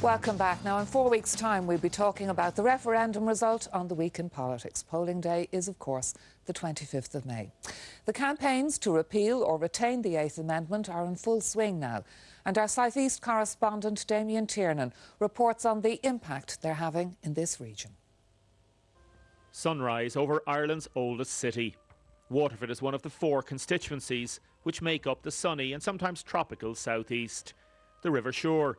Welcome back. Now, in 4 weeks' time, we'll be talking about the referendum result on the week in politics. Polling day is, of course, the 25th of May. The campaigns to repeal or retain the 8th Amendment are in full swing now. And our South East correspondent, Damien Tiernan, reports on the impact they're having in this region. Sunrise over Ireland's oldest city. Waterford is one of the 4 constituencies which make up the sunny and sometimes tropical southeast. The River Shore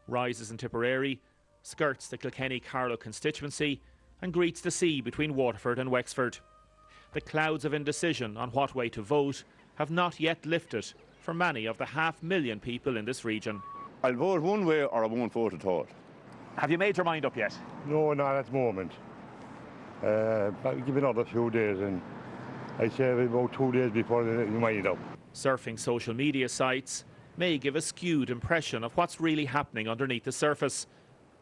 rises in Tipperary, skirts the Kilkenny-Carlow constituency and greets the sea between Waterford and Wexford. The clouds of indecision on what way to vote have not yet lifted for many of the 500,000 people in this region. I'll vote one way or I won't vote at all. Have you made your mind up yet? No, not at the moment. I'll give it another few days, and I'd say about 2 days before you mind up. Surfing social media sites may give a skewed impression of what's really happening underneath the surface.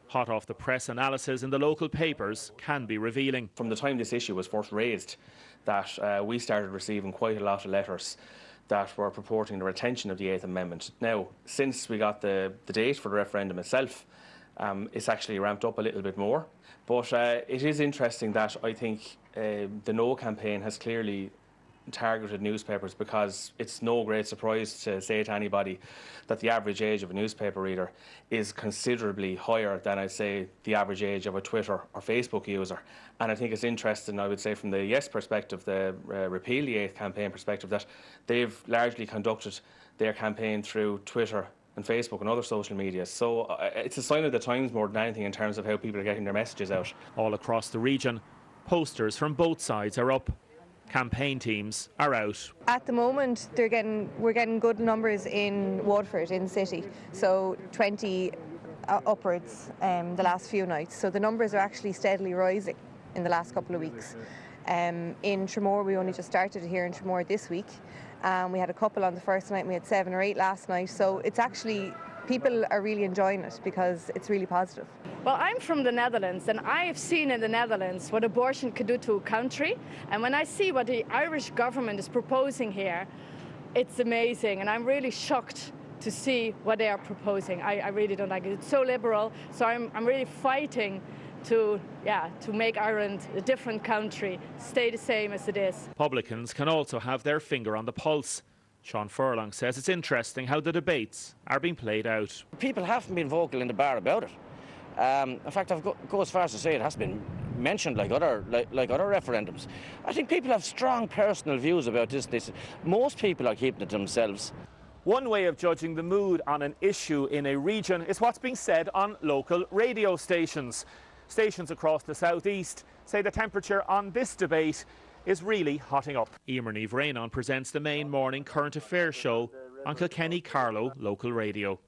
Hot off the press analysis in the local papers can be revealing. From the time this issue was first raised, that we started receiving quite a lot of letters that were purporting the retention of the 8th Amendment. Now, since we got the date for the referendum itself, it's actually ramped up a little bit more. But it is interesting that I think the No campaign has clearly targeted newspapers, because it's no great surprise to say to anybody that the average age of a newspaper reader is considerably higher than, I'd say, the average age of a Twitter or Facebook user. And I think it's interesting, I would say, from the Yes perspective, the Repeal the 8th campaign perspective, that they've largely conducted their campaign through Twitter and Facebook and other social media. So it's a sign of the times more than anything in terms of how people are getting their messages out. All across the region, posters from both sides are up. Campaign teams are out. At the moment, we're getting good numbers in Waterford, in the city. So 20 upwards the last few nights. So the numbers are actually steadily rising in the last couple of weeks. In Tramore, we only just started here in Tramore this week. We had a couple on the first night, and we had 7 or 8 last night. So it's actually, people are really enjoying it because it's really positive. Well, I'm from the Netherlands, and I have seen in the Netherlands what abortion could do to a country. And when I see what the Irish government is proposing here, it's amazing. And I'm really shocked to see what they are proposing. I really don't like it. It's so liberal. So I'm really fighting to make Ireland a different country, stay the same as it is. Publicans can also have their finger on the pulse. Sean Furlong says it's interesting how the debates are being played out. People haven't been vocal in the bar about it. In fact, I've go as far as to say it has been mentioned like other referendums. I think people have strong personal views about this. Most people are keeping it to themselves. One way of judging the mood on an issue in a region is what's being said on local radio stations. Stations across the southeast say the temperature on this debate is really hotting up. Emer Niamh Rainon presents the main morning current affairs show on Kilkenny-Carlow local radio.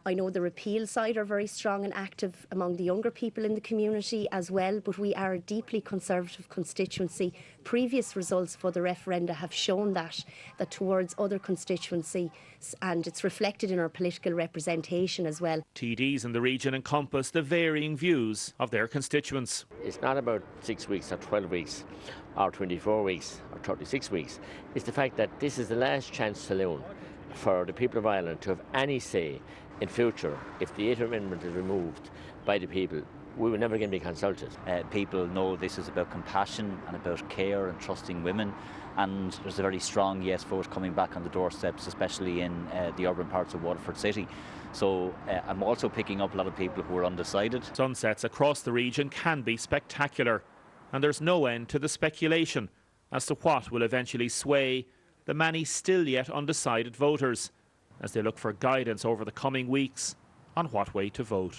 I know the repeal side are very strong and active among the younger people in the community as well, but we are a deeply conservative constituency. Previous results for the referenda have shown that towards other constituencies, and it's reflected in our political representation as well. TDs in the region encompass the varying views of their constituents. It's not about 6 weeks or 12 weeks or 24 weeks or 36 weeks. It's the fact that this is the last chance saloon for the people of Ireland to have any say in future. If the 8th Amendment is removed by the people, we will never again be consulted. People know this is about compassion and about care and trusting women, and there's a very strong yes vote coming back on the doorsteps, especially in the urban parts of Waterford City. So I'm also picking up a lot of people who are undecided. Sunsets across the region can be spectacular, and there's no end to the speculation as to what will eventually sway the many still yet undecided voters as they look for guidance over the coming weeks on what way to vote.